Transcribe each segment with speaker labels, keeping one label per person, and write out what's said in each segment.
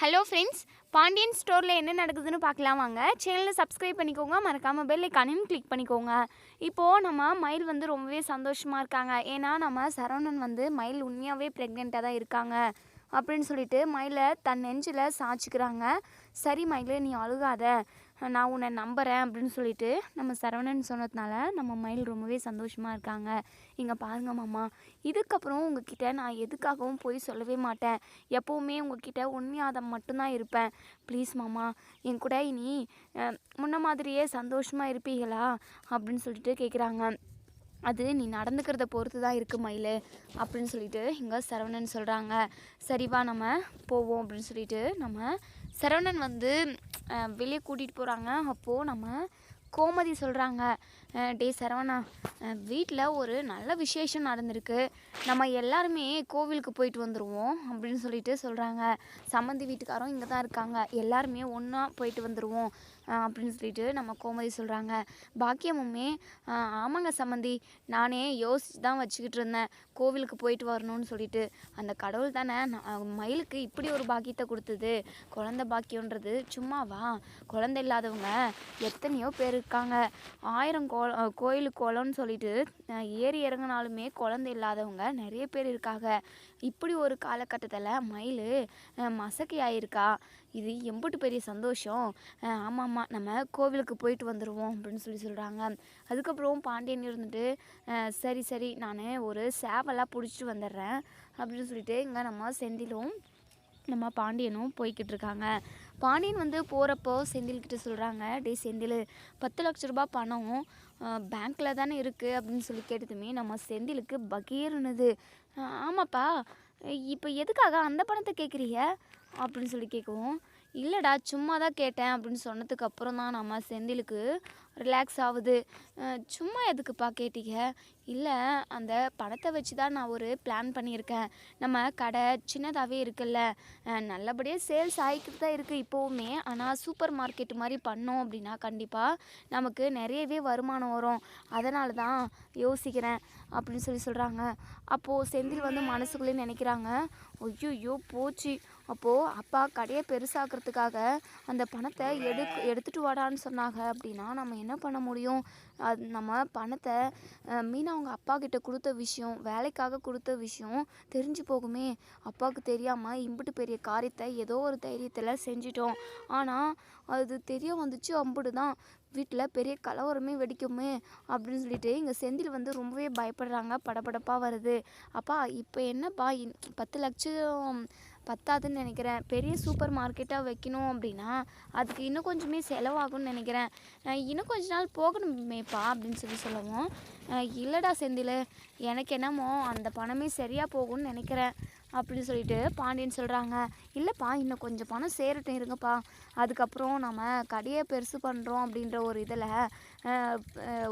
Speaker 1: Hello friends, Pandian ஸ்டோரில் என்ன நடக்குதுன்னு பார்க்கலாம் வாங்க. சேனலை சப்ஸ்கிரைப் பண்ணிக்கோங்க, மறக்காமல் பெல் ஐக்கானையும் கிளிக் பண்ணிக்கோங்க. இப்போது நம்ம மயில் வந்து ரொம்பவே சந்தோஷமாக இருக்காங்க. ஏன்னா நம்ம சரவணன் வந்து மயில் உண்மையாகவே ப்ரெக்னெண்ட்டாக தான் இருக்காங்க அப்படின்னு சொல்லிட்டு மயிலை தன் நெஞ்சில் சாய்ச்சிக்கிறாங்க. சரி மயில், நீ அழுகாத, நான் உன்னை நம்புகிறேன் அப்படின்னு சொல்லிட்டு நம்ம சரவணன் சொன்னதுனால நம்ம மயில் ரொம்பவே சந்தோஷமாக இருக்காங்க. இங்கே பாருங்க மாமா, இதுக்கப்புறம் உங்ககிட்ட நான் எதுக்காகவும் போய் சொல்லவே மாட்டேன். எப்போவுமே உங்ககிட்ட உண்மையாக மட்டும்தான் இருப்பேன். ப்ளீஸ் மாமா, என் கூட இனி முன்ன மாதிரியே சந்தோஷமாக இருப்பீங்களா அப்படின்னு சொல்லிட்டு கேட்குறாங்க. அது நீ நடந்துக்கிறத பொறுத்து தான் இருக்குது மயில் அப்படின்னு சொல்லிட்டு இங்கே சரவணன் சொல்கிறாங்க. சரிவா நம்ம போவோம் அப்படின்னு சொல்லிட்டு நம்ம சரவணன் வந்து வெளியே கூட்டிகிட்டு போகிறாங்க. அப்போது நம்ம கோமதி சொல்கிறாங்க, டே சரவணா, வீட்டில் ஒரு நல்ல விசேஷம் நடந்திருக்கு, நம்ம எல்லாருமே கோவிலுக்கு போயிட்டு வந்துடுவோம் அப்படின்னு சொல்லிட்டு சொல்கிறாங்க. சம்மந்தி வீட்டுக்காரும் இங்கே தான் இருக்காங்க, எல்லாருமே ஒன்றா போயிட்டு வந்துடுவோம் அப்படின்னு சொல்லிட்டு நம்ம கோமதி சொல்கிறாங்க. பாக்கியமுமே ஆமாங்க சம்மந்தி, நானே யோசிச்சு தான் வச்சுக்கிட்டு இருந்தேன் கோவிலுக்கு போயிட்டு வரணும்னு சொல்லிட்டு. அந்த கடவுள் தானே மயிலுக்கு இப்படி ஒரு பாக்கியத்தை கொடுத்தது. குழந்தை பாக்கியன்றது சும்மாவா? குழந்தை இல்லாதவங்க எத்தனையோ பேர் இருக்காங்க. 1000 கோயிலுக்கு குளம்னு சொல்லிட்டு ஏறி இறங்கினாலுமே குழந்தை இல்லாதவங்க நிறைய பேர் இருக்காங்க. இப்படி ஒரு காலகட்டத்தில் மயில் மசக்கி ஆயிருக்கா. இது எம்புட்டு பெரிய சந்தோஷம். ஆமாம், நம்ம கோவிலுக்கு போயிட்டு வந்துடுவோம் அப்படின்னு சொல்கிறாங்க. அதுக்கப்புறம் பாண்டியன் இருந்துட்டு, சரி சரி, நான் ஒரு சேவலாக பிடிச்சிட்டு வந்துடுறேன் அப்படின்னு சொல்லிட்டு இங்கே நம்ம செந்திலும் நம்ம பாண்டியனும் போய்கிட்டு இருக்காங்க. பாண்டியன் வந்து போகிறப்போ செந்தில்கிட்ட சொல்கிறாங்க, டே செந்தில், 10 லட்ச ரூபா பணம் பேங்க்கில் தானே இருக்குது அப்படின்னு சொல்லி கேட்டதுமே நம்ம செந்திலுக்கு பகீர்னுது. ஆமாப்பா, இப்போ எதுக்காக அந்த பணத்தை கேட்குறீங்க அப்படின்னு சொல்லி கேட்கவும், இல்லைடா சும்மா தான் கேட்டேன் அப்படின்னு சொன்னதுக்கு அப்புறம் தான் நம்ம செந்திலுக்கு ரிலாக்ஸ் ஆகுது. சும்மா எதுக்குப்பா கேட்டீங்க? இல்லை, அந்த பணத்தை வச்சு தான் நான் ஒரு பிளான் பண்ணியிருக்கேன். நம்ம கடை சின்னதாகவே இருக்குல்ல, நல்லபடியாக சேல்ஸ் ஆகிக்கிட்டு தான் இருக்குது இப்போவுமே. ஆனால் சூப்பர் மார்க்கெட் மாதிரி பண்ணோம் அப்படின்னா கண்டிப்பாக நமக்கு நிறையவே வருமானம் வரும். அதனால தான் யோசிக்கிறேன் அப்படின்னு சொல்கிறாங்க. அப்போது செந்தில் வந்து மனசுக்குள்ளே நினைக்கிறாங்க, ஐயோ போச்சு, அப்போது அப்பா கடையை பெருசாக்கிறதுக்காக அந்த பணத்தை எடுத்துகிட்டு வாடான்னு சொன்னாங்க அப்படின்னா நம்ம என்ன பண்ண முடியும்? அது நம்ம பணத்தை மீனா அவங்க அப்பா கிட்ட கொடுத்த விஷயம், வேலைக்காக கொடுத்த விஷயம் தெரிஞ்சு போகுமே. அப்பாவுக்கு தெரியாமல் இம்புட்டு பெரிய காரியத்தை ஏதோ ஒரு தைரியத்தில் செஞ்சிட்டோம். ஆனால் அது தெரிய வந்துச்சு, அம்புட்டு தான், வீட்டில் பெரிய கலவரமே வெடிக்குமே அப்படின்னு சொல்லிட்டு இங்கே செந்தில் வந்து ரொம்பவே பயப்படுறாங்க. படபடப்பாக வருது. அப்பா இப்போ என்னப்பா 10 லட்சம் பத்தாதுன்னு நினைக்கிறேன். பெரிய சூப்பர் மார்க்கெட்டாக வைக்கணும் அப்படின்னா அதுக்கு இன்னும் கொஞ்சமே செலவாகும்னு நினைக்கிறேன். இன்னும் கொஞ்ச நாள் போகணுமேப்பா அப்படின்னு சொல்லவும், இல்லைடா செந்தில், எனக்கு என்னமோ அந்த பணமே சரியாக போகும்னு நினைக்கிறேன் அப்படின்னு சொல்லிட்டு பாண்டியன் சொல்கிறாங்க. இல்லைப்பா, இன்னும் கொஞ்சம் பணம் சேரட்டும் இருங்கப்பா, அதுக்கப்புறம் நம்ம கடையை பெருசு பண்ணுறோம் அப்படின்ற ஒரு இதில்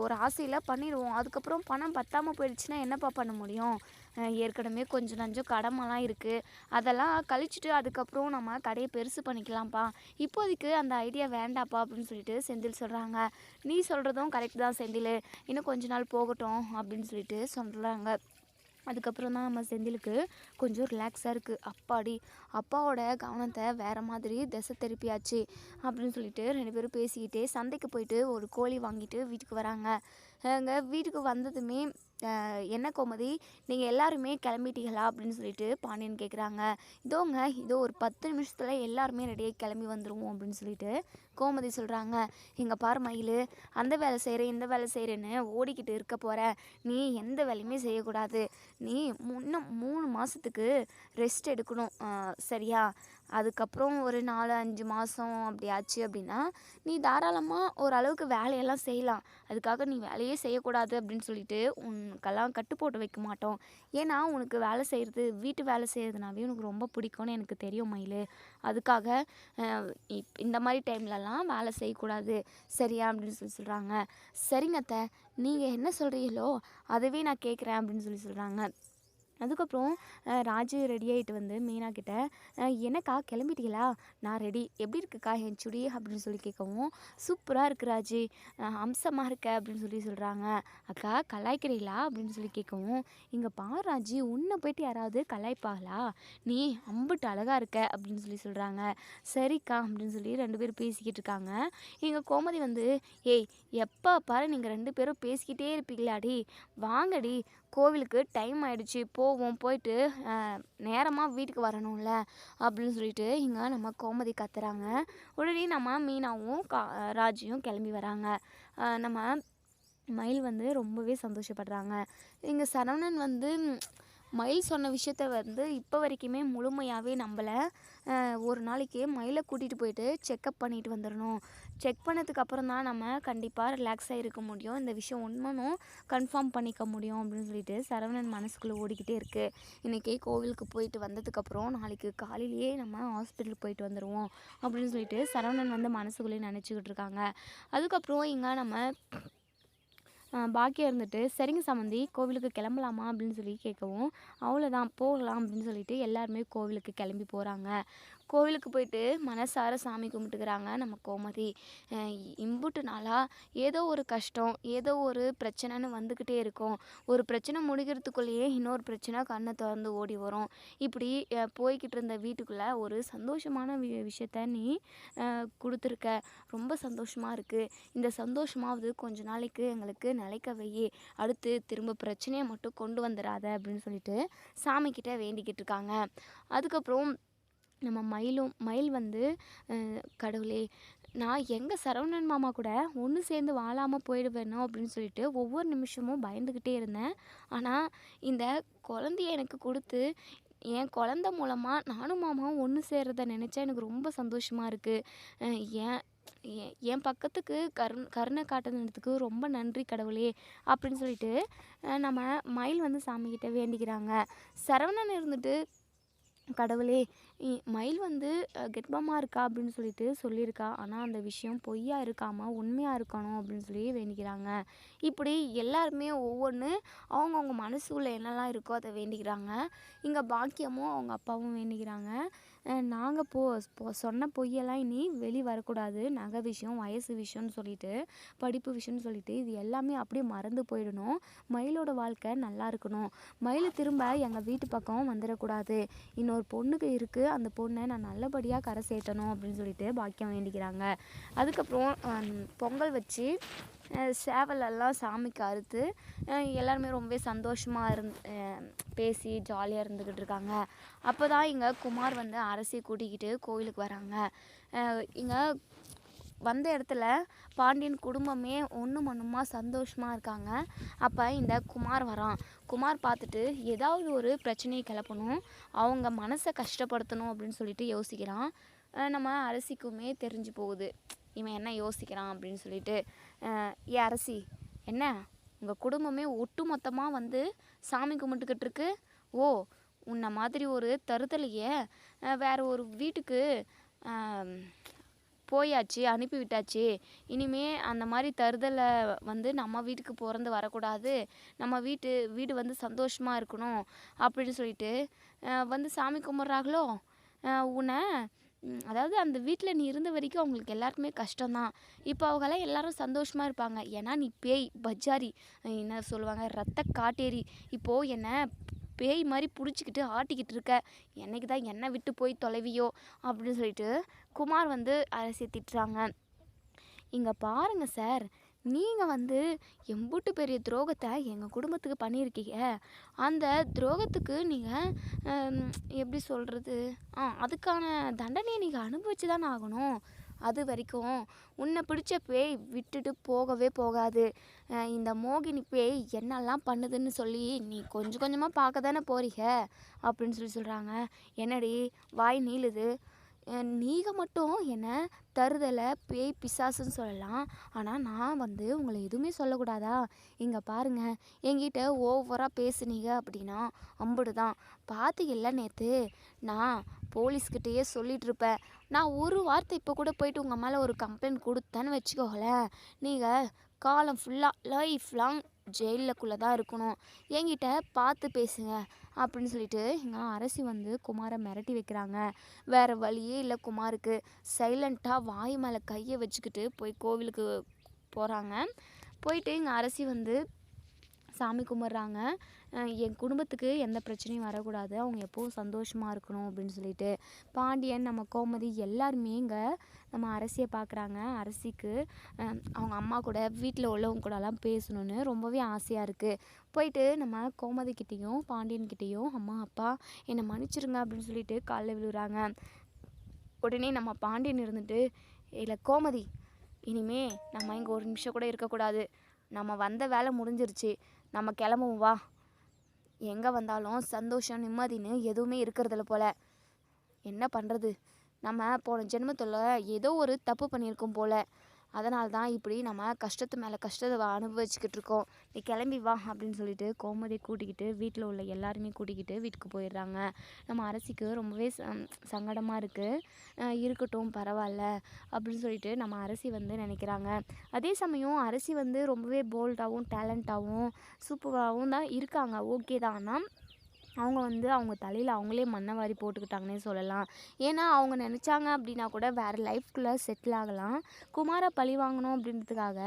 Speaker 1: ஒரு ஆசையில் பண்ணிடுவோம். அதுக்கப்புறம் பணம் பத்தாமல் போயிடுச்சுன்னா என்னப்பா பண்ண முடியும்? ஏற்கனவே கொஞ்சம் நஞ்சம் கடமெல்லாம் இருக்குது, அதெல்லாம் கழிச்சிட்டு அதுக்கப்புறம் நம்ம கடையை பெருசு பண்ணிக்கலாம்ப்பா. இப்போதைக்கு அந்த ஐடியா வேண்டாப்பா அப்படின்னு சொல்லிட்டு செந்தில் சொல்கிறாங்க. நீ சொல்கிறதும் கரெக்ட் தான் செந்தில், இன்னும் கொஞ்ச நாள் போகட்டும் அப்படின்னு சொல்லிட்டு சொல்கிறாங்க. அதுக்கப்புறம் தான் நம்ம செந்திலுக்கு கொஞ்சம் ரிலாக்ஸாக இருக்குது. அப்பாடி, அப்பாவோட கவனத்தை வேறு மாதிரி திசை திருப்பியாச்சு அப்படின்னு சொல்லிட்டு 2 பேரும் பேசிக்கிட்டே சந்தைக்கு போயிட்டு ஒரு கோழி வாங்கிட்டு வீட்டுக்கு வராங்க. வீட்டுக்கு வந்ததுமே, என்ன கோமதி, நீங்கள் எல்லாருமே கிளம்பிட்டீங்களா அப்படின்னு சொல்லிட்டு பாண்டியன் கேட்குறாங்க. இதோங்க, இதோ ஒரு 10 நிமிஷத்தில் எல்லாருமே ரெடியாகி கிளம்பி வந்துடுவோம் அப்படின்னு சொல்லிட்டு கோமதி சொல்கிறாங்க. இங்கே பாரு மயில், அந்த வேலை செய்கிறேன் இந்த வேலை செய்கிறேன்னு ஓடிக்கிட்டு இருக்க போகிற, நீ எந்த வேலையுமே செய்யக்கூடாது. நீ இன்னும் 3 மாதத்துக்கு ரெஸ்ட் எடுக்கணும், சரியா? அதுக்கப்புறம் ஒரு 4-5 மாதம் அப்படி ஆச்சு அப்படின்னா நீ தாராளமாக ஓரளவுக்கு வேலையெல்லாம் செய்யலாம். அதுக்காக நீ வேலையே செய்யக்கூடாது அப்படின்னு சொல்லிட்டு உனக்கெல்லாம் கட்டு போட்டு வைக்க மாட்டோம். ஏன்னா உனக்கு வேலை செய்கிறது, வீட்டு வேலை செய்கிறதுனாவே உனக்கு ரொம்ப பிடிக்கும்னு எனக்கு தெரியும் மயில். அதுக்காக இந்த மாதிரி டைம்லலாம் வேலை செய்யக்கூடாது, சரியா அப்படின்னு சொல்கிறாங்க. சரிங்க அத்தை, நீங்கள் என்ன சொல்கிறீங்களோ அதவே நான் கேட்குறேன் அப்படின்னு சொல்கிறாங்க. அதுக்கப்புறம் ராஜு ரெடி ஆகிட்டு வந்து மீனா கிட்ட என்னக்கா கிளம்பிட்டீங்களா? நான் ரெடி. எப்படி இருக்குக்கா என் சுடி அப்படின்னு சொல்லி கேட்கவும், சூப்பராக இருக்கு ராஜு, அம்சமாக இருக்க அப்படின்னு சொல்லி சொல்கிறாங்க. அக்கா கலாய்க்கிறீங்களா அப்படின்னு சொல்லி கேட்கவும், இங்கே பாரு ராஜு, உன்னை போயிட்டு யாராவது கலாய்ப்பாங்களா? நீ அம்புட்டு அழகாக இருக்க அப்படின்னு சொல்லி சொல்கிறாங்க. சரிக்கா அப்படின்னு சொல்லி 2 பேரும் பேசிக்கிட்டு இருக்காங்க. எங்கள் கோமதி வந்து, ஏய் எப்போ பாரு நீங்கள் 2 பேரும் பேசிக்கிட்டே இருப்பீங்களாடி, வாங்கடி கோவிலுக்கு டைம் ஆகிடுச்சி, போவோம், போயிட்டு நேரமாக வீட்டுக்கு வரணும்ல அப்படின்னு சொல்லிட்டு இங்கே நம்ம கோமதி கத்துறாங்க. உடனே நம்ம மீனாவும் ராஜியும் கிளம்பி வராங்க. நம்ம மயில் வந்து ரொம்பவே சந்தோஷப்படுறாங்க. இங்கே சரவணன் வந்து மயில் சொன்ன விஷயத்த வந்து இப்போ வரைக்குமே முழுமையாகவே நம்பலை. ஒரு நாளைக்கு மயிலை கூட்டிகிட்டு போயிட்டு செக்கப் பண்ணிட்டு வந்துடணும். செக் பண்ணதுக்கு அப்புறம் தான் நம்ம கண்டிப்பாக ரிலாக்ஸாக இருக்க முடியும், இந்த விஷயம் உண்மைனும் கன்ஃபார்ம் பண்ணிக்க முடியும் அப்படின்னு சொல்லிட்டு சரவணன் மனசுக்குள்ளே ஓடிக்கிட்டே இருக்குது. இன்றைக்கி கோவிலுக்கு போயிட்டு வந்ததுக்கப்புறம் நாளைக்கு காலையிலேயே நம்ம ஹாஸ்பிட்டலுக்கு போயிட்டு வந்துடுவோம் அப்படின்னு சொல்லிட்டு சரவணன் வந்து மனசுக்குள்ளேயே நினச்சிக்கிட்டு இருக்காங்க. அதுக்கப்புறம் இங்கே நம்ம பாக்கியம் இருந்துட்டு, சரிங்க சம்மந்தி கோவிலுக்கு கிளம்பலாமா அப்படின்னு சொல்லி கேட்கவும், அவ்வளோதான் போகலாம் அப்படின்னு சொல்லிட்டு எல்லாருமே கோவிலுக்கு கிளம்பி போகிறாங்க. கோவிலுக்கு போயிட்டு மனசார சாமி கும்பிட்டுக்கிறாங்க நம்ம கோமதி. இம்புட்டு நாளாக ஏதோ ஒரு கஷ்டம், ஏதோ ஒரு பிரச்சனைன்னு வந்துக்கிட்டே இருக்கும். ஒரு பிரச்சனை முடிக்கிறதுக்குள்ளேயே இன்னொரு பிரச்சனை கண்ணை திறந்து ஓடி வரும். இப்படி போய்கிட்டு இருந்த வீட்டுக்குள்ளே ஒரு சந்தோஷமான விஷயத்த நீ கொடுத்துருக்க. ரொம்ப சந்தோஷமாக இருக்குது. இந்த சந்தோஷமாவது கொஞ்ச நாளைக்கு எங்களுக்கு நிலைக்க வையே, அடுத்து திரும்ப பிரச்சனையை மட்டும் கொண்டு வந்துடாத அப்படின்னு சொல்லிட்டு சாமிக்கிட்ட வேண்டிக்கிட்டு இருக்காங்க. அதுக்கப்புறம் நம்ம மயில் வந்து, கடவுளே நான் எங்கள் சரவணன் மாமா கூட ஒன்று சேர்ந்து வாழாமல் போயிடுவேனோ அப்படின்னு சொல்லிட்டு ஒவ்வொரு நிமிஷமும் பயந்துக்கிட்டே இருந்தேன். ஆனால் இந்த குழந்தைய எனக்கு கொடுத்து என் குழந்த மூலமாக நானும் மாமாவும் ஒன்று சேர்றத நினச்சா எனக்கு ரொம்ப சந்தோஷமாக இருக்குது. ஏன் என் பக்கத்துக்கு கருணை காட்டுனதுக்கு ரொம்ப நன்றி கடவுளே அப்படின்னு சொல்லிட்டு நம்ம மயில் வந்து சாமிக்கிட்ட வேண்டிக்கிறாங்க. சரவணன் இருந்துட்டு, கடவுளே மயில் வந்து கர்ப்பமாக இருக்கா அப்படின்னு சொல்லிட்டு சொல்லியிருக்கா, ஆனால் அந்த விஷயம் பொய்யா இருக்காமல் உண்மையாக இருக்கணும் அப்படின்னு சொல்லி வேண்டிக்கிறாங்க. இப்படி எல்லாருமே ஒவ்வொன்று அவங்கவுங்க மனசுக்குள்ளே என்னெல்லாம் இருக்கோ அதை வேண்டிக்கிறாங்க. இங்கே பாக்கியமும் அவங்க அப்பாவும் வேண்டிக்கிறாங்க. நாங்கள் சொன்ன பொய்யெல்லாம் இனி வெளி வரக்கூடாது, நகை விஷயம், வயசு விஷயம்னு சொல்லிட்டு, படிப்பு விஷயம்னு சொல்லிட்டு இது எல்லாமே அப்படியே மறந்து போயிடணும். மயிலோட வாழ்க்கை நல்லா இருக்கணும். மயில் திரும்ப எங்கள் வீட்டு பக்கம் வந்துடக்கூடாது. இன்னொரு பொண்ணுக்கு இருக்குது, அந்த பொண்ணை நான் நல்லபடியாக கரை சேர்த்தணும் அப்படின்னு சொல்லிட்டு பாக்கியம் வேண்டிக்கிறாங்க. அதுக்கப்புறம் பொங்கல் வச்சு சேவலெல்லாம் சாமிக்கு அறுத்து எல்லாருமே ரொம்பவே சந்தோஷமாக பேசி ஜாலியாக இருந்துக்கிட்டு இருக்காங்க. அப்போ தான் இங்கே குமார் வந்து அரசியை கூட்டிக்கிட்டு கோவிலுக்கு வராங்க. இங்கே வந்த இடத்துல பாண்டியன் குடும்பமே ஒன்று மண்ணுமா சந்தோஷமாக இருக்காங்க. அப்போ இந்த குமார் வரான். குமார் பார்த்துட்டு ஏதாவது ஒரு பிரச்சனையை கிளப்பணும், அவங்க மனசை கஷ்டப்படுத்தணும் அப்படின்னு சொல்லிட்டு யோசிக்கிறான். நம்ம அரசிக்குமே தெரிஞ்சு போகுது இவன் என்ன யோசிக்கிறான் அப்படின்னு சொல்லிட்டு. ஏ அரசி, என்ன உங்கள் குடும்பமே ஒட்டு மொத்தமாக வந்து சாமி கும்பிட்டுக்கிட்டு இருக்கு? ஓ, உன்னை மாதிரி ஒரு தருதலையே வேறு ஒரு வீட்டுக்கு போயாச்சு, அனுப்பி விட்டாச்சு. இனிமே அந்த மாதிரி தருதலை வந்து நம்ம வீட்டுக்கு பிறந்து வரக்கூடாது, நம்ம வீடு வந்து சந்தோஷமாக இருக்கணும் அப்படின்னு சொல்லிட்டு வந்து சாமி கும்பிட்றாங்களோ. உன்னை அதாவது அந்த வீட்டில் நீ இருந்த வரைக்கும் அவங்களுக்கு எல்லாருக்குமே கஷ்டம்தான். இப்போ அவங்களாம் எல்லாரும் சந்தோஷமாக இருப்பாங்க. ஏன்னா நீ பேய் பஜாரி, என்ன சொல்லுவாங்க, ரத்த காட்டேரி. இப்போது என்னை பேய் மாதிரி பிடிச்சிக்கிட்டு ஆட்டிக்கிட்டு இருக்க, என்னைக்கு தான் என்னை விட்டு போய் தொலைவியோ அப்படின்னு சொல்லிட்டு குமார் வந்து அரசியை திட்டுறாங்க. இங்கே பாருங்கள் சார், நீங்கள் வந்து எம்புட்டு பெரிய துரோகத்தை எங்கள் குடும்பத்துக்கு பண்ணியிருக்கீங்க. அந்த துரோகத்துக்கு நீங்கள் எப்படி சொல்கிறது, அதுக்கான தண்டனையை நீங்கள் அனுபவிச்சு தானே ஆகணும். அது வரைக்கும் உன்னை பிடிச்ச பேய் விட்டுட்டு போகவே போகாது. இந்த மோகினி பேய் என்னெல்லாம் பண்ணுதுன்னு சொல்லி நீ கொஞ்சம் கொஞ்சமாக பார்க்க தானே போறீங்க அப்படின்னு சொல்கிறாங்க. என்னடி வாய் நீளுது, நீங்கள் மட்டும் என்ன தருதலை பேய் பிசாசுன்னு சொல்லலாம், ஆனால் நான் வந்து உங்களை எதுவுமே சொல்லக்கூடாதா? இங்கே பாருங்கள், என்கிட்ட ஓவராக பேசுனீங்க அப்படின்னா அம்புடு தான். பார்த்தீங்கல்ல நேற்று நான் போலீஸ்கிட்டேயே சொல்லிகிட்டு இருப்பேன். நான் ஒரு வார்த்தை இப்போ கூட போயிட்டு உங்கள் மேலே ஒரு கம்ப்ளைண்ட் கொடுத்தேன்னு வச்சுக்கோங்களேன், நீங்கள் காலம் ஃபுல்லாக லைஃப் லாங் ஜெயிலுக்குள்ளே தான் இருக்கணும், என்கிட்ட பார்த்து பேசுங்க அப்படின்னு சொல்லிட்டு எங்கள் அரசி வந்து குமாரை மிரட்டி வைக்கிறாங்க. வேறு வழியே இல்லை குமாருக்கு. சைலண்ட்டாக வாய் மேலே கையை வச்சுக்கிட்டு போய் கோவிலுக்கு போகிறாங்க. போயிட்டு எங்கள் அரசி வந்து சாமி கும்பிட்றாங்க. என் குடும்பத்துக்கு எந்த பிரச்சனையும் வரக்கூடாது, அவங்க எப்போவும் சந்தோஷமாக இருக்கணும் அப்படின்னு சொல்லிட்டு. பாண்டியன், நம்ம கோமதி எல்லாருமே இங்கே நம்ம அரசியை பார்க்குறாங்க. அரசிக்கு அவங்க அம்மா கூட வீட்டில் உள்ளவங்க கூடலாம் பேசணுன்னு ரொம்பவே ஆசையாக இருக்குது. போயிட்டு நம்ம கோமதிக்கிட்டேயும் பாண்டியன்கிட்டேயும் அம்மா அப்பா என்னை மன்னிச்சிருங்க அப்படின்னு சொல்லிட்டு காலில் விழுறாங்க. உடனே நம்ம பாண்டியன் இருந்துட்டு, இல்லை கோமதி, இனிமே நம்ம இங்கே ஒரு நிமிஷம் கூட இருக்கக்கூடாது, நம்ம வந்த வேலை முடிஞ்சிருச்சு, நம்ம கிளம்புவோம் வா. எங்கே வந்தாலும் சந்தோஷம் நிம்மதின்னு எதுவுமே இருக்கிறதில்ல போல். என்ன பண்ணுறது, நம்ம போன ஜென்மத்தில் ஏதோ ஒரு தப்பு பண்ணியிருக்கோம் போல். அதனால தான் இப்படி நம்ம கஷ்டத்து மேலே கஷ்டத்தை அனுபவிச்சுக்கிட்டு இருக்கோம். நீ கிளம்பி வா அப்படின்னு சொல்லிட்டு கோமதி கூட்டிக்கிட்டு வீட்டில் உள்ள எல்லாருமே கூட்டிக்கிட்டு வீட்டுக்கு போயிடுறாங்க. நம்ம அரசிக்கு ரொம்பவே சங்கடமாக இருக்குது. இருக்கட்டும் பரவாயில்ல அப்படின்னு சொல்லிட்டு நம்ம அரசி வந்து நினைக்கிறாங்க. அதே சமயம் அரசி வந்து ரொம்பவே போல்டாகவும் டேலண்ட்டாகவும் சூப்பராகவும் தான் இருக்காங்க. ஓகே தான். ஆனால் அவங்க வந்து அவங்க தலையில் அவங்களே மண்ணை வாரி போட்டுக்கிட்டாங்கன்னே சொல்லலாம். ஏன்னா அவங்க நினச்சாங்க அப்படின்னா கூட வேறு லைஃப்குள்ளே செட்டில் ஆகலாம். குமாரை பழி வாங்கணும் அப்படின்றதுக்காக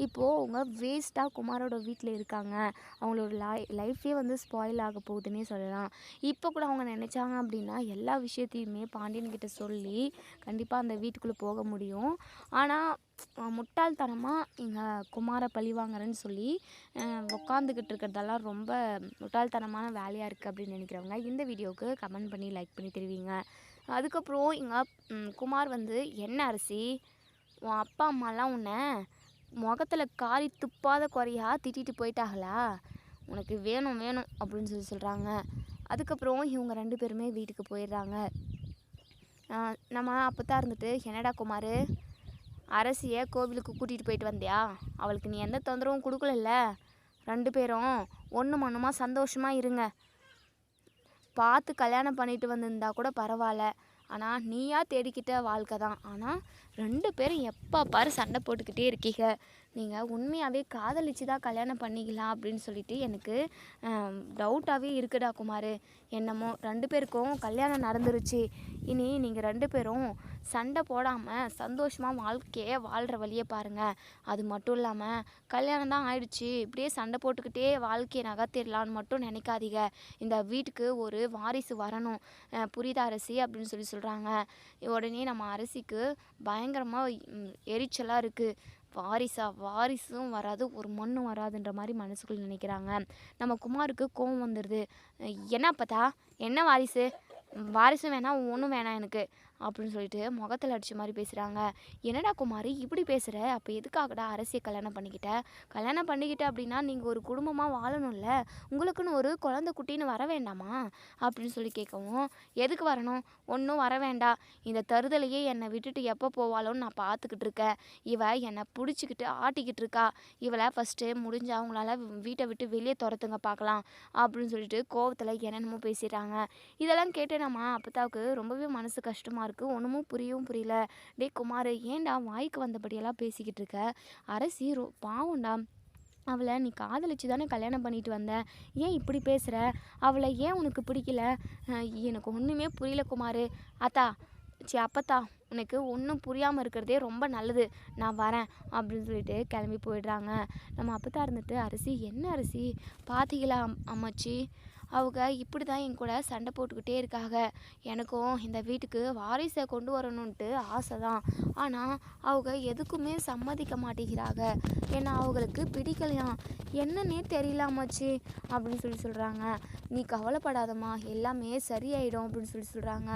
Speaker 1: இப்போது அவங்க வேஸ்ட்டாக குமாரோட வீட்டில் இருக்காங்க. அவங்களோட லைஃபே வந்து ஸ்பாயில் ஆக போகுதுன்னே சொல்லலாம். இப்போ கூட அவங்க நினச்சாங்க அப்படின்னா எல்லா விஷயத்தையுமே பாண்டியன்கிட்ட சொல்லி கண்டிப்பாக அந்த வீட்டுக்குள்ளே போக முடியும். ஆனால் முட்டாள்தனமாக இங்கே குமாரை பழி வாங்குறேன்னு சொல்லி உட்காந்துக்கிட்டு இருக்கிறதெல்லாம் ரொம்ப முட்டாள்தனமான வேலையாக இருக்குது அப்படின்னு நினைக்கிறவங்க இந்த வீடியோவுக்கு கமெண்ட் பண்ணி லைக் பண்ணி தெரிவிங்க. அதுக்கப்புறம் இங்கே குமார் வந்து, என்ன அரசி, உன் அப்பா அம்மாலாம் உன்னை முகத்தில் காரி துப்பாத குறையா திட்டிட்டு போயிட்டாங்களா, உனக்கு வேணும் வேணும் அப்படின்னு சொல்கிறாங்க. அதுக்கப்புறம் இவங்க 2 பேருமே வீட்டுக்கு போயிடுறாங்க. நம்ம அப்போ தான் இருந்துட்டு, என்னடா குமார், அரசியை கோவிலுக்கு கூட்டிகிட்டு போயிட்டு வந்தியா, அவளுக்கு நீ எந்த தொந்தரவும் கொடுக்கல, 2 பேரும் ஒன்று மண்ணுமா சந்தோஷமாக இருங்க, பார்த்து கல்யாணம் பண்ணிட்டு வந்திருந்தா கூட பரவாயில்ல, ஆனால் நீயா தேடிக்கிட்ட வாழ்க்கை தான். ஆனால் 2 பேரும் எப்போ பாரு சண்டை போட்டுக்கிட்டே இருக்கீங்க, நீங்கள் உண்மையாகவே காதலிச்சு தான் கல்யாணம் பண்ணிக்கலாம் அப்படின்னு சொல்லிட்டு எனக்கு டவுட்டாகவே இருக்குடா குமார். என்னமோ 2 பேருக்கும் கல்யாணம் நடந்துருச்சு, இனி நீங்கள் 2 பேரும் சண்டை போடாமல் சந்தோஷமாக வாழ்க்கையை வாழ்கிற வழியை பாருங்கள். அது மட்டும் இல்லாமல் கல்யாணம் தான் ஆயிடுச்சு, இப்படியே சண்டை போட்டுக்கிட்டே வாழ்க்கையை நகர்த்திடலான்னு மட்டும் நினைக்காதீங்க. இந்த வீட்டுக்கு ஒரு வாரிசு வரணும், புரியுதா அரசி அப்படின்னு சொல்கிறாங்க. உடனே நம்ம அரசிக்கு பயங்கரமாக எரிச்சலாக இருக்குது. வாரிசும் வராது, ஒரு மண்ணும் வராதுன்ற மாதிரி மனசுக்குள்ளே நினைக்கிறாங்க. நம்ம குமாருக்கு கோவம் வந்துடுது. என்ன பார்த்தா, என்ன வாரிசும் வேணாம், ஒன்றும் வேணாம் எனக்கு அப்படின்னு சொல்லிட்டு முகத்தில் அடித்த மாதிரி பேசுகிறாங்க. என்னடா குமாரி இப்படி பேசுகிற, அப்போ எதுக்காகடா அரசியை கல்யாணம் பண்ணிக்கிட்ட அப்படின்னா நீங்கள் ஒரு குடும்பமாக வாழணும்ல, உங்களுக்குன்னு ஒரு குழந்தை குட்டின்னு வர வேண்டாமா அப்படின்னு சொல்லி கேட்கவும், எதுக்கு வரணும், ஒன்றும் வர வேண்டாம், இந்த தருதலையே என்னை விட்டுட்டு எப்போ போவாளோன்னு நான் பார்த்துக்கிட்டு இருக்கேன், இவ என்னை பிடிச்சிக்கிட்டு ஆட்டிக்கிட்டு இருக்கா, இவளை ஃபஸ்ட்டு முடிஞ்சா அவங்களால வீட்டை விட்டு வெளியே துரத்துங்க பார்க்கலாம் அப்படின்னு சொல்லிட்டு கோவத்தில் என்னென்னமோ பேசிடுறாங்க. இதெல்லாம் கேட்டு நம்ம அப்பத்தாவுக்கு ரொம்பவே மனசு கஷ்டமாக இருக்குது. ஒன்றுமும் புரியல. டே குமார், ஏன்டா வாய்க்கு வந்தபடியெல்லாம் பேசிக்கிட்டு இருக்க, அரசி பாவம்டா, அவளை நீ காதலிச்சு தானே கல்யாணம் பண்ணிட்டு வந்த, ஏன் இப்படி பேசுகிற, அவளை ஏன் உனக்கு பிடிக்கல, எனக்கு ஒன்றுமே புரியல குமார். அப்பத்தா, உனக்கு ஒன்றும் புரியாமல் இருக்கிறதே ரொம்ப நல்லது, நான் வரேன் அப்படின்னு சொல்லிட்டு கிளம்பி போயிடுறாங்க. நம்ம அப்பத்தா இருந்துட்டு, அரசி என்ன அரசி பார்த்தீங்களா அம்மாச்சி, அவங்க இப்படி தான் என் கூட சண்டை போட்டுக்கிட்டே இருக்காங்க, எனக்கும் இந்த வீட்டுக்கு வாரிசை கொண்டு வரணுன்ட்டு ஆசை தான், ஆனால் அவங்க எதுக்குமே சம்மதிக்க மாட்டேங்கிறாங்க, ஏன்னா அவங்களுக்கு பிடிக்கலையாம், என்னன்னே தெரியலாமாச்சு அப்படின்னு சொல்கிறாங்க. நீ கவலைப்படாதம்மா, எல்லாமே சரியாயிடும் அப்படின்னு சொல்கிறாங்க.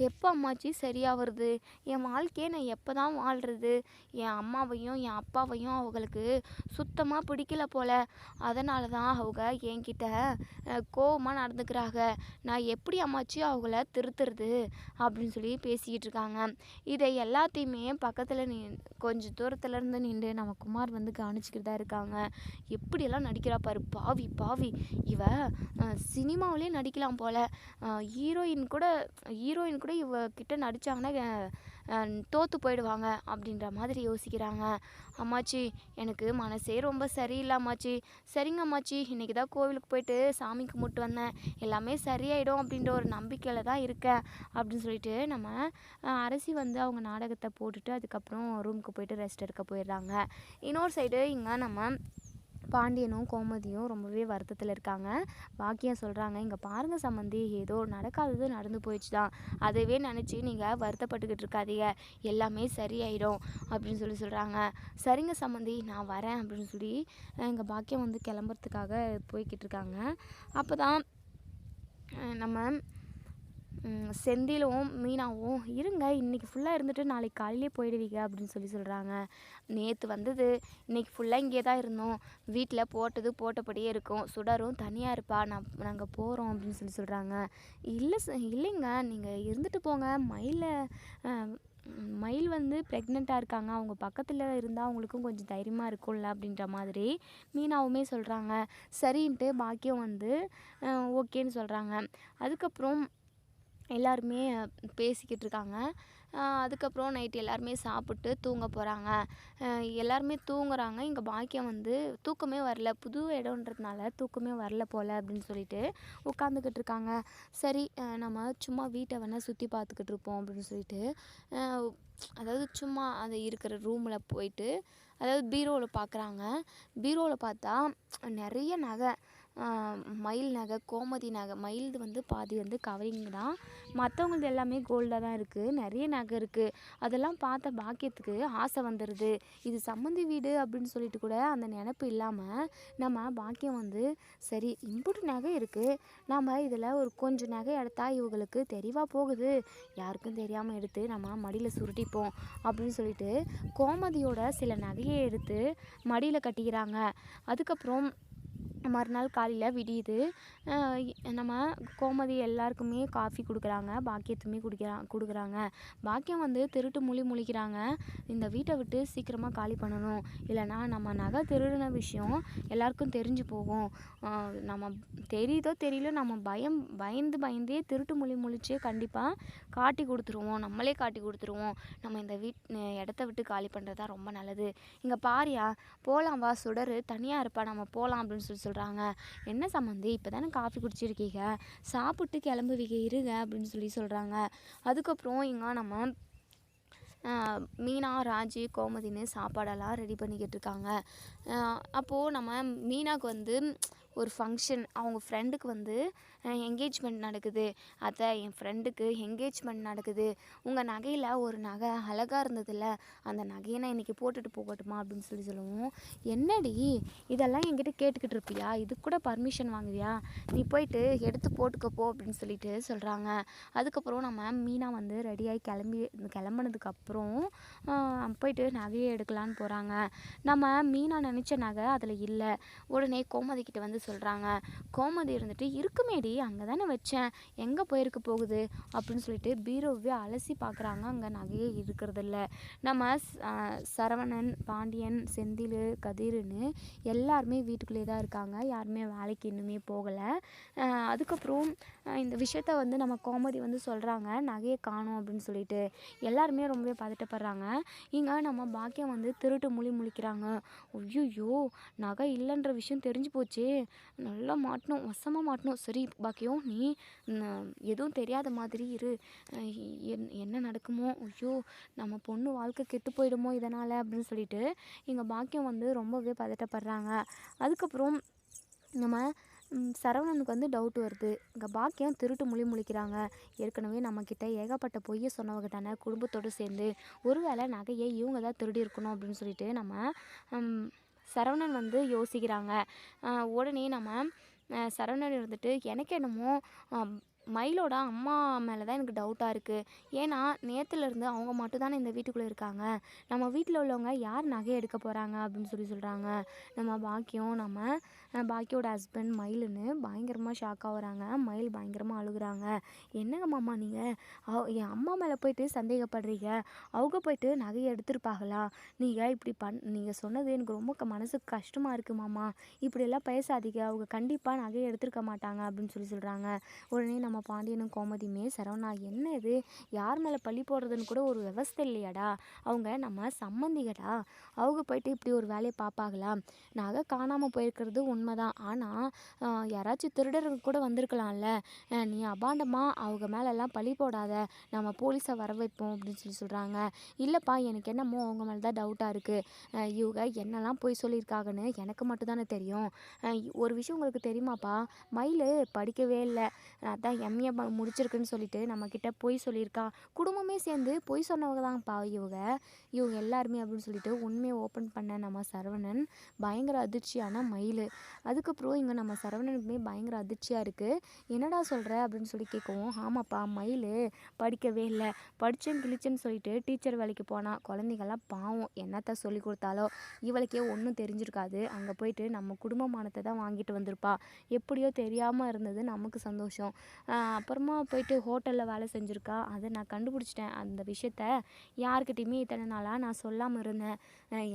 Speaker 1: எப்போ அம்மாச்சி சரியாக வருது, என் வாழ்க்கையை நான் எப்போ தான் வாழ்கிறது, என் அம்மாவையும் என் அப்பாவையும் அவங்களுக்கு சுத்தமாக பிடிக்கல போல், அதனால தான் அவங்க என்கிட்ட கோவமாக நடந்துக்கிறாங்க, நான் எப்படி அம்மாச்சி அவங்கள திருத்துறது அப்படின்னு சொல்லி பேசிக்கிட்டு இருக்காங்க. இதை எல்லாத்தையுமே பக்கத்தில் கொஞ்சம் தூரத்துலேருந்து நின்று நம்ம குமார் வந்து கவனிச்சிக்கிட்டு தான் இருக்காங்க. எப்படியெல்லாம் நடிக்கிறா பாரு, பாவி இவ சினிமாவிலே நடிக்கலாம் போல், ஹீரோயின் கூட இவ கிட்ட நடித்தாங்கன்னா தோற்று போயிடுவாங்க அப்படின்ற மாதிரி யோசிக்கிறாங்க. அம்மாச்சி எனக்கு மனசே ரொம்ப சரியில்லை அம்மாச்சி. சரிங்க அம்மாச்சி, இன்றைக்கி தான் கோவிலுக்கு போயிட்டு சாமி கும்பிட்டு வந்தேன், எல்லாமே சரியாயிடும் அப்படின்ற ஒரு நம்பிக்கையில் தான் இருக்கேன் அப்படின்னு சொல்லிட்டு நம்ம அரசி வந்து அவங்க நாடகத்தை போட்டுட்டு அதுக்கப்புறம் ரூமுக்கு போயிட்டு ரெஸ்ட் எடுக்க போயிடுறாங்க. இன்னொரு சைடு இங்கே நம்ம பாண்டியனும் கோமதியும் ரொம்பவே வருத்தத்தில் இருக்காங்க. பாக்கியம் சொல்கிறாங்க, இங்கே பாருங்கள் சம்மந்தி, ஏதோ நடக்காதது நடந்து போயிடுச்சு தான், அதவே நினச்சி நீங்கள் வருத்தப்பட்டுக்கிட்டு இருக்காதீங்க, எல்லாமே சரியாயிடும் அப்படின்னு சொல்கிறாங்க. சரிங்க சம்மந்தி, நான் வரேன் அப்படின்னு சொல்லி எங்கள் பாக்கியம் வந்து கிளம்புறதுக்காக போய்கிட்டு இருக்காங்க. அப்போ தான் நம்ம செந்திலும் மீனாவும், இருங்க இன்றைக்கி ஃபுல்லாக இருந்துட்டு நாளைக்கு காலையிலே போயிடுவீங்க அப்படின்னு சொல்கிறாங்க. நேற்று வந்தது, இன்றைக்கி ஃபுல்லாக இங்கே தான் இருந்தோம், வீட்டில் போட்டது போட்டபடியே இருக்கும், சுடரும் தனியாக இருப்பா, நாங்கள் போகிறோம் அப்படின்னு சொல்கிறாங்க. இல்லைங்க, நீங்கள் இருந்துட்டு போங்க, மயில் வந்து ப்ரெக்னெண்ட்டாக இருக்காங்க, அவங்க பக்கத்தில் இருந்தால் அவங்களுக்கும் கொஞ்சம் தைரியமாக இருக்கும்ல அப்படின்ற மாதிரி மீனாவுமே சொல்கிறாங்க. சரின்ட்டு பாக்கியம் வந்து ஓகேன்னு சொல்கிறாங்க. அதுக்கப்புறம் எல்லாருமே பேசிக்கிட்டு இருக்காங்க. அதுக்கப்புறம் நைட்டு எல்லாருமே சாப்பிட்டு தூங்க போகிறாங்க. எல்லாருமே தூங்குறாங்க. இங்கே பாக்கியம் வந்து தூக்கமே வரல, புது இடம்ன்றதுனால தூக்கமே வரல போல் அப்படின்னு சொல்லிட்டு உட்காந்துக்கிட்டு இருக்காங்க. சரி, நம்ம சும்மா வீட்டை வேணால் சுற்றி பார்த்துக்கிட்டு இருப்போம் அப்படின்னு சொல்லிட்டு அதாவது சும்மா அந்த இருக்கிற ரூமில் போயிட்டு அதாவது பீரோவில் பார்க்குறாங்க. பீரோவில் பார்த்தா நிறைய நகை, மயில் நகை, கோமதி நகை. மயில்து வந்து பாதி வந்து கவரிங் தான், மற்றவங்களது எல்லாமே கோல்டாக தான் இருக்குது. நிறைய நகை இருக்குது. அதெல்லாம் பார்த்த பாக்கியத்துக்கு ஆசை வந்துடுது. இது சம்மந்தி வீடு அப்படின்னு சொல்லிட்டு கூட அந்த நினப்பு இல்லாமல் நம்ம பாக்கியம் வந்து சரி இம்புட்டு நகை இருக்குது, நம்ம இதில் ஒரு கொஞ்சம் நகை எடுத்தா இவங்களுக்கு தெளிவாக போகுது, யாருக்கும் தெரியாமல் எடுத்து நம்ம மடியில் சுருட்டிப்போம் அப்படின்னு சொல்லிட்டு கோமதியோட சில நகையை எடுத்து மடியில் கட்டிக்கிறாங்க. அதுக்கப்புறம் மறுநாள் காலையில் விடியுது. நம்ம கோமதி எல்லாருக்குமே காஃபி கொடுக்குறாங்க, பாக்கியத்துமே கொடுக்குறாங்க. பாக்கியம் வந்து திருட்டு முழிக்கிறாங்க, இந்த வீட்டை விட்டு சீக்கிரமாக காலி பண்ணணும், இல்லைனா நம்ம நகை திருடின விஷயம் எல்லாருக்கும் தெரிஞ்சு போகும், நம்ம தெரியுதோ தெரியல நம்ம பயந்தே திருட்டு முழிச்சே கண்டிப்பாக காட்டி கொடுத்துருவோம், நம்மளே காட்டி கொடுத்துருவோம், நம்ம இந்த இடத்த விட்டு காலி பண்ணுறதா ரொம்ப நல்லது. இங்கே பாரியா, போகலாம் வா, சுடரு தனியாக இருப்பா, நம்ம போகலாம் அப்படின்னு சொல்கிறாங்க. என்ன சம்மந்தி, இப்போ தானே காஃபி குடிச்சிருக்கீங்க, சாப்பிட்டு கிளம்புவீங்க, இருங்க அப்படின்னு சொல்கிறாங்க. அதுக்கப்புறம் இங்கே நம்ம மீனா, ராஜி, கோமதின்னு சாப்பாடெல்லாம் ரெடி பண்ணிக்கிட்டு இருக்காங்க. அப்போது நம்ம மீனாவுக்கு வந்து ஒரு ஃபங்க்ஷன், அவங்க ஃப்ரெண்டுக்கு வந்து என்கேஜ்மெண்ட் நடக்குது. அத்தை, என் ஃப்ரெண்டுக்கு என்கேஜ்மெண்ட் நடக்குது, உங்கள் நகையில் ஒரு நகை அழகாக இருந்ததில்ல, அந்த நகையை நான் இன்றைக்கி போட்டுட்டு போகட்டுமா அப்படின்னு சொல்லுவோம். என்னடி இதெல்லாம் என்கிட்ட கேட்டுக்கிட்டு இருப்பியா, இதுக்கு கூட பர்மிஷன் வாங்குவியா, நீ போயிட்டு எடுத்து போட்டுக்கப்போ அப்படின்னு சொல்கிறாங்க. அதுக்கப்புறம் நம்ம மீனா வந்து ரெடியாகி கிளம்புனதுக்கப்புறம் போயிட்டு நகையை எடுக்கலான்னு போகிறாங்க. நம்ம மீனா நினச்ச நகை அதில் இல்லை. உடனே கோமதிக்கிட்ட வந்து சொல்கிறாங்க. கோமதி இருந்துட்டு, இருக்குமேடி, அங்கே தானே வச்சேன், எங்கே போயிருக்க போகுது அப்படின்னு சொல்லிட்டு பீரோவே அலசி பார்க்குறாங்க. அங்கே நகையே இருக்கிறதில்ல. நம்ம சரவணன், பாண்டியன், செந்தில், கதிர்னு எல்லாருமே வீட்டுக்குள்ளே தான் இருக்காங்க, யாருமே வேலைக்கு இன்னுமே போகலை. அதுக்கப்புறம் இந்த விஷயத்த வந்து நம்ம கோமதி வந்து சொல்கிறாங்க, நகையை காணோம் அப்படின்னு சொல்லிட்டு. எல்லாருமே ரொம்பவே பதட்டப்படுறாங்க. இங்கே நம்ம பாக்கியம் வந்து திருட்டு முழிக்கிறாங்க. ஐயோ, நகை இல்லைன்ற விஷயம் தெரிஞ்சு போச்சே, நல்லா மாட்டணும், வசமாக மாட்டணும். சரி பாக்கியம், நீ எதுவும் தெரியாத மாதிரி இரு, என்ன நடக்குமோ, ஐயோ நம்ம பொண்ணு வாழ்க்கை கெட்டு போயிடுமோ இதனால் அப்படின்னு சொல்லிட்டு இங்கே பாக்கியம் வந்து ரொம்பவே பதட்டப்படுறாங்க. அதுக்கப்புறம் நம்ம சரவணனுக்கு வந்து டவுட் வருது. இங்கே பாக்கியம் திருட்டு முழிக்கிறாங்க, ஏற்கனவே நம்மக்கிட்ட ஏகப்பட்ட பொய்யை சொன்னவங்க தானே குடும்பத்தோடு சேர்ந்து, ஒருவேளை நகையை இவங்க தான் திருடி இருக்கணும் அப்படின்னு சொல்லிட்டு நம்ம சரவணன் வந்து யோசிக்கிறாங்க. உடனே நம்ம சரவணன் இருந்துட்டு, எனக்கு என்னமோ மயிலோட அம்மா மேலே தான் எனக்கு டவுட்டாக இருக்குது, ஏன்னா நேற்றுலேருந்து அவங்க மட்டும் தானே இந்த வீட்டுக்குள்ளே இருக்காங்க, நம்ம வீட்டில் உள்ளவங்க யார் நகை எடுக்க போகிறாங்க அப்படின்னு சொல்கிறாங்க. நம்ம பாக்கியோட ஹஸ்பண்ட் மயிலுன்னு பயங்கரமாக ஷாக் ஆகுறாங்க. மயில் பயங்கரமாக அழுகுறாங்க. என்னங்க மாமா நீங்கள் என் அம்மா மேலே போயிட்டு சந்தேகப்படுறீங்க, அவங்க போயிட்டு நகையை எடுத்துருப்பாங்களா, நீங்கள் இப்படி நீங்கள் சொன்னது எனக்கு ரொம்ப மனசுக்கு கஷ்டமாக இருக்குது மாமா, இப்படியெல்லாம் பேசாதீங்க, அவங்க கண்டிப்பாக நகையை எடுத்துருக்க மாட்டாங்க அப்படின்னு சொல்கிறாங்க. உடனே நம்ம
Speaker 2: நம்ம பாண்டியனும் கோமதியுமே, சரவணா என்ன இது, யார் மேலே பழி போடுறதுன்னு கூட ஒரு விவஸ்தை இல்லையாடா, அவங்க நம்ம சம்மந்திகடா, அவங்க போயிட்டு இப்படி ஒரு வேலையை பார்ப்பாங்களா, நகை காணாமல் போயிருக்கிறது உண்மைதான், ஆனால் யாராச்சும் திருடர்கள் கூட வந்திருக்கலாம்ல, நீ அபாண்டமாக அவங்க மேலெல்லாம் பழி போடாத, நம்ம போலீஸை வர வைப்போம் அப்படின்னு சொல்கிறாங்க. இல்லைப்பா, எனக்கு என்னமோ அவங்க மேலே தான் டவுட்டாக இருக்குது, இவங்க என்னெல்லாம் போய் சொல்லியிருக்காங்கன்னு எனக்கு மட்டும்தானே தெரியும். ஒரு விஷயம் உங்களுக்கு தெரியுமாப்பா, மயில் படிக்கவே இல்லை, அதான் எம்ஏ முடிச்சிருக்குன்னு சொல்லிட்டு நம்மக்கிட்ட பொய் சொல்லியிருக்கா, குடும்பமே சேர்ந்து பொய் சொன்னவங்க தான்ப்பா இவங்க எல்லாருமே அப்படின்னு சொல்லிட்டு உண்மையை ஓப்பன் பண்ண நம்ம சரவணன் பயங்கர அதிர்ச்சியான மயில். அதுக்கப்புறம் இங்கே நம்ம சரவணனுக்குமே பயங்கர அதிர்ச்சியாக இருக்குது. என்னடா சொல்கிற அப்படின்னு சொல்லி கேட்கவும், ஆமாப்பா மயில் படிக்கவே இல்லை, படித்தேன் கிழிச்சேன்னு சொல்லிட்டு டீச்சர் வேலைக்கு போனால், குழந்தைங்கள்லாம் பாவம் என்னத்த சொல்லி கொடுத்தாலோ இவளுக்கே ஒன்றும் தெரிஞ்சிருக்காது, அங்கே போயிட்டு நம்ம குடும்பமானத்தை தான் வாங்கிட்டு வந்திருப்பா, எப்படியோ தெரியாமல் இருந்தது நமக்கு சந்தோஷம், அப்புறமா போயிட்டு ஹோட்டலில் வேலை செஞ்சுருக்கா, அதை நான் கண்டுபிடிச்சிட்டேன், அந்த விஷயத்த யார்கிட்டையுமே இத்தனை நாளாக நான் சொல்லாமல் இருந்தேன்,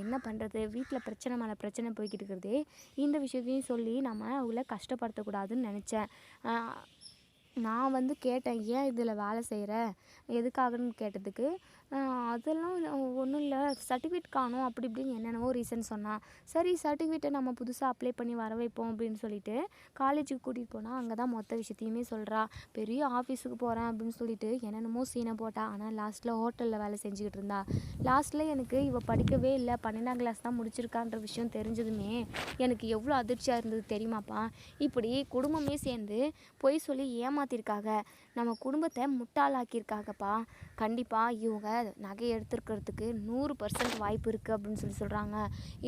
Speaker 2: என்ன பண்ணுறது, வீட்டில் பிரச்சனை மேலே பிரச்சனை போய்கிட்டு இருக்கிறதே, இந்த விஷயத்தையும் சொல்லி நம்ம அவளை கஷ்டப்படுத்தக்கூடாதுன்னு நினச்சேன். நான் வந்து கேட்டேன், ஏன் இதில் வேலை செய்கிற, எதுக்காகன்னு கேட்டதுக்கு, அதெல்லாம் ஒன்றும் இல்லை, சர்டிஃபிகேட் காணும் அப்படி இப்படின்னு என்னென்னவோ ரீசன் சொன்னான். சரி சர்டிஃபிகேட்டை நம்ம புதுசாக அப்ளை பண்ணி வர வைப்போம் அப்படின்னு சொல்லிட்டு காலேஜுக்கு கூட்டிகிட்டு போனால், அங்கே தான் மொத்த விஷயத்தையுமே சொல்கிறா, பெரிய ஆஃபீஸுக்கு போகிறேன் அப்படின்னு சொல்லிட்டு என்னென்னமோ சீனை போட்டா, ஆனால் லாஸ்ட்டில் ஹோட்டலில் வேலை செஞ்சுக்கிட்டு இருந்தா. லாஸ்ட்டில் எனக்கு இவள் படிக்கவே இல்லை, 12ஆம் கிளாஸ் தான் முடிச்சிருக்கான்ற விஷயம் தெரிஞ்சதுமே எனக்கு எவ்வளோ அதிர்ச்சியாக இருந்தது தெரியுமாப்பா. இப்படி குடும்பமே சேர்ந்து பொய் சொல்லி ஏமாத்திருக்காங்க, நம்ம குடும்பத்தை முட்டாளாக்கியிருக்காங்கப்பா. கண்டிப்பாக இவங்க நகையை எடுத்துருக்கிறதுக்கு 100% வாய்ப்பு இருக்குது அப்படின்னு சொல்கிறாங்க.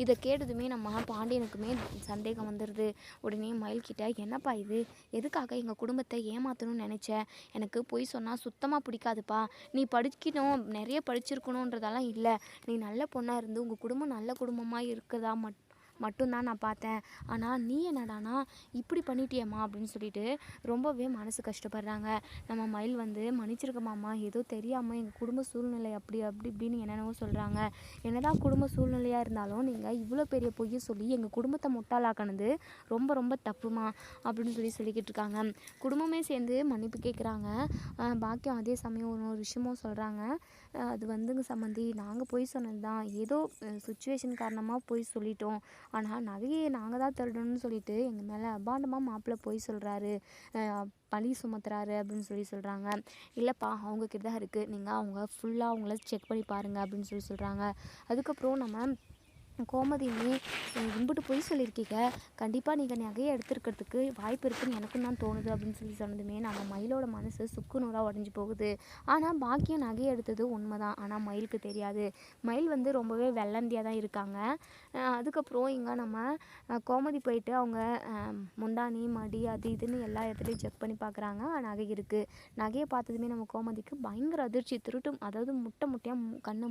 Speaker 2: இதை கேட்டதுமே நம்ம பாண்டியனுக்குமே சந்தேகம் வந்துடுது. உடனே மயில்கிட்ட, என்னப்பா இது, எதுக்காக எங்கள் குடும்பத்தை ஏமாற்றணும்னு நினச்சேன், எனக்கு பொய் சொன்னால் சுத்தமாக பிடிக்காதுப்பா, நீ படிக்கணும் நிறைய படிச்சிருக்கணுன்றதெல்லாம் இல்லை, நீ நல்ல பொண்ணாக இருந்து உங்கள் குடும்பம் நல்ல குடும்பமாக இருக்குதா மட்டும்தான் நான் பார்த்தேன், ஆனால் நீ என்னடானா இப்படி பண்ணிட்டியம்மா அப்படின்னு சொல்லிட்டு ரொம்பவே மனசு கஷ்டப்படுறாங்க. நம்ம மயில் வந்து, மன்னிச்சிருக்க மாமா, ஏதோ தெரியாமல் எங்கள் குடும்ப சூழ்நிலை அப்படி இப்படின்னு என்னென்னவோ சொல்கிறாங்க, என்னதான் குடும்ப சூழ்நிலையாக இருந்தாலும் நீங்கள் இவ்வளோ பெரிய பொய்யை சொல்லி எங்கள் குடும்பத்தை முட்டாளாக்கினது ரொம்ப ரொம்ப தப்புமா அப்படின்னு சொல்லிக்கிட்டு இருக்காங்க. குடும்பமே சேர்ந்து மன்னிப்பு கேட்குறாங்க. பாக்கியம் அதே சமயம் ஒரு விஷயமும் சொல்கிறாங்க, அது வந்துங்க சம்மந்தி, நாங்கள் பொய் சொன்னது தான், ஏதோ சுச்சுவேஷன் காரணமாக பொய் சொல்லிட்டோம், ஆனால் நகையை நாங்கள் தான் திருடணும்னு சொல்லிட்டு எங்கள் மேலே அபாண்டமாக மாப்பிள்ளை பொய் சொல்கிறாரு, பழி சுமத்துறாரு அப்படின்னு சொல்கிறாங்க. இல்லைப்பா, அவங்கக்கிட்ட தான் இருக்குது, நீங்கள் அவங்க ஃபுல்லாக அவங்கள செக் பண்ணி பாருங்கள் அப்படின்னு சொல்கிறாங்க. அதுக்கப்புறம் நம்ம கோமதியுமே, இம்புட்டு பொய் சொல்லியிருக்கீங்க, கண்டிப்பாக நீங்கள் நகையை எடுத்துருக்கிறதுக்கு வாய்ப்பு இருக்குதுன்னு எனக்கும் தான் தோணுது அப்படின்னு சொன்னதுமே நம்ம மயிலோட மனசு சுக்கு நூறாக உடஞ்சி போகுது. ஆனால் பாக்கியம் நகையை எடுத்தது உண்மை தான், ஆனால் மயிலுக்கு தெரியாது. மயில் வந்து ரொம்பவே வெள்ளந்தியாக தான் இருக்காங்க. அதுக்கப்புறம் இங்கே நம்ம கோமதி போயிட்டு அவங்க முந்தானி மடி அது இதுன்னு எல்லா இடத்துலையும் செக் பண்ணி பார்க்குறாங்க, நகை இருக்குது. நகையை பார்த்ததுமே நம்ம கோமதிக்கு பயங்கர அதிர்ச்சி, திருட்டும் அதாவது முட்டையாக கண்ணை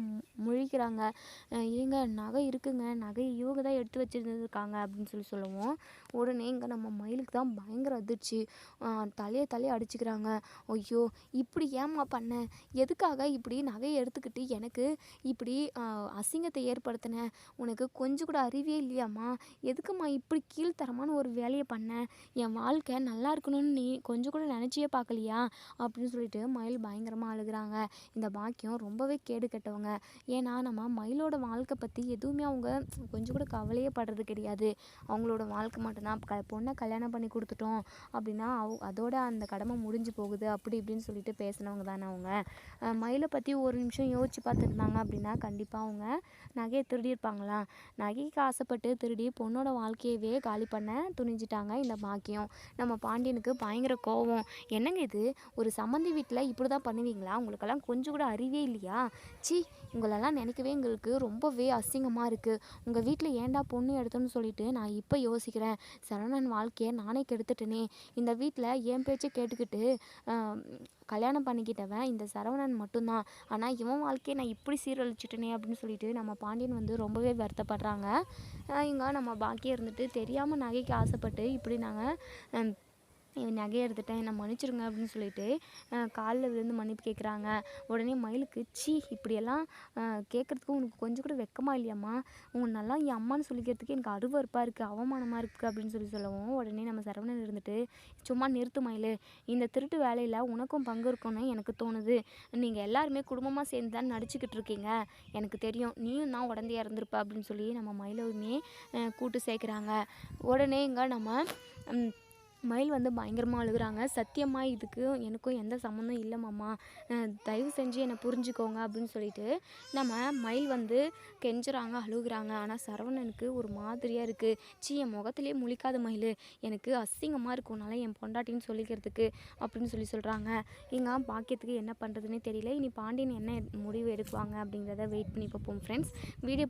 Speaker 2: முழிக்கிறாங்க. ஏங்க நகை இருக்குங்க, நகையை இவங்க தான் எடுத்து வச்சுருந்துருக்காங்க அப்படின்னு சொல்லுவோம். உடனே இங்கே நம்ம மயிலுக்கு தான் பயங்கர அதிர்ச்சி, தலையை அடிச்சுக்கிறாங்க. ஐயோ, இப்படி ஏம்மா பண்ண, எதுக்காக இப்படி நகையை எடுத்துக்கிட்டு எனக்கு இப்படி அசிங்கத்தை ஏற்படுத்தின, உனக்கு கொஞ்சம் கூட அறிவே இல்லையாம்மா, எதுக்கும்மா இப்படி கீழ்த்தரமான ஒரு வேலையை பண்ண, என் வாழ்க்கை நல்லா இருக்கணும்னு நீ கொஞ்சம் கூட நினச்சியே பார்க்கலையா அப்படின்னு சொல்லிட்டு மயில் பயங்கரமாக அழுகிறாங்க. இந்த பாக்கியம் ரொம்பவே கேடு கெட்டவங்க. ஏன்னா நம்ம மயிலோட வாழ்க்கை பற்றி எதுவுமே அவங்க கொஞ்சம் கூட கவலையே படுறது கிடையாது. அவங்களோட வாழ்க்கை மட்டும்தான், பொண்ணை கல்யாணம் பண்ணி கொடுத்துட்டோம் அப்படின்னா அதோட அந்த கடமை முடிஞ்சு போகுது அப்படி இப்படின்னு சொல்லிட்டு பேசினவங்க தானே அவங்க. மயிலை பற்றி ஒரு நிமிஷம் யோசிச்சு பார்த்துருந்தாங்க அப்படின்னா கண்டிப்பாக அவங்க நகையை திருடியிருப்பாங்களா. நகைக்கு ஆசைப்பட்டு திருடி பொண்ணோட வாழ்க்கையவே காலி பண்ண துணிஞ்சிட்டாங்க இந்த பாக்கியம். நம்ம பாண்டியனுக்கு பயங்கர கோவம், என்னங்க இது, ஒரு சம்மந்தி வீட்டில் இப்படி தான் பண்ணுவீங்களா, உங்களுக்கெல்லாம் கொஞ்சம் கூட அறிவே இல்லையா, சி, உங்களெல்லாம் நினைக்கவே எங்களுக்கு ரொம்பவே அசிங்கமாக இருக்குது, உங்கள் வீட்டில் ஏன்டா பொண்ணு எடுத்தோன்னு சொல்லிட்டு நான் இப்போ யோசிக்கிறேன், சரவணன் வாழ்க்கையை நானே கெடுத்துட்டேனே, இந்த வீட்டில் என் பேச்சை கேட்டுக்கிட்டு கல்யாணம் பண்ணிக்கிட்டவன் இந்த சரவணன் மட்டும்தான், ஆனால் இவன் வாழ்க்கையை நான் இப்படி சீரழிச்சிட்டேனே அப்படின்னு சொல்லிட்டு நம்ம பாண்டியன் வந்து ரொம்பவே வருத்தப்படுறாங்க. இங்கே நம்ம பாக்கியம் இருந்துட்டு தெரியாமல் நகைக்கு ஆசைப்பட்டு இப்படி நாங்கள் நகையை எடுத்துட்டேன், நான் மன்னிச்சிருங்க அப்படின்னு சொல்லிட்டு காலில் விழுந்து மன்னிப்பு கேட்குறாங்க. உடனே மயிலுக்கு இப்படியெல்லாம் கேட்குறதுக்கு உனக்கு கொஞ்சம் கூட வெக்கமா இல்லையாம்மா, உன்னெல்லாம் என் அம்மான்னு சொல்லிக்கிறதுக்கு எனக்கு அருவருப்பாக இருக்குது, அவமானமாக இருக்குது அப்படின்னு சொல்லவும் உடனே நம்ம சரவணன் இருந்துட்டு, சும்மா நிறுத்து மயில், இந்த திருட்டு வேலையில் உனக்கும் பங்கு இருக்குன்னு எனக்கு தோணுது. நீங்கள் எல்லாருமே குடும்பமாக சேர்ந்து தான் நடிச்சுக்கிட்டு இருக்கீங்க, எனக்கு தெரியும், நீயும் தான் உடந்தையாக இருந்திருப்ப அப்படின்னு சொல்லி நம்ம மயிலுமே கூட்டு சேர்க்குறாங்க. உடனே இங்கே நம்ம மயில் வந்து பயங்கரமாக அழுகுறாங்க. சத்தியமா இதுக்கு எனக்கும் எந்த சம்மந்தம் இல்லை மாமா, தயவு செஞ்சு என்னை புரிஞ்சுக்கோங்க அப்படின்னு சொல்லிட்டு நம்ம மயில் வந்து கெஞ்சுறாங்க, அழுகுறாங்க. ஆனால் சரவணனுக்கு ஒரு மாதிரியாக இருக்குது. என் முகத்திலே முழிக்காத மயில், எனக்கு அசிங்கமாக இருக்கும் உன்னால் என் பொண்டாட்டின்னு சொல்லிக்கிறதுக்கு அப்படின்னு சொல்கிறாங்க. இங்கே பாக்கியத்துக்கு என்ன பண்ணுறதுன்னே தெரியல. இனி பாண்டியன் என்ன முடிவு எடுக்குவாங்க அப்படிங்கிறத வெயிட் பண்ணி பார்ப்போம் ஃப்ரெண்ட்ஸ். வீடியோ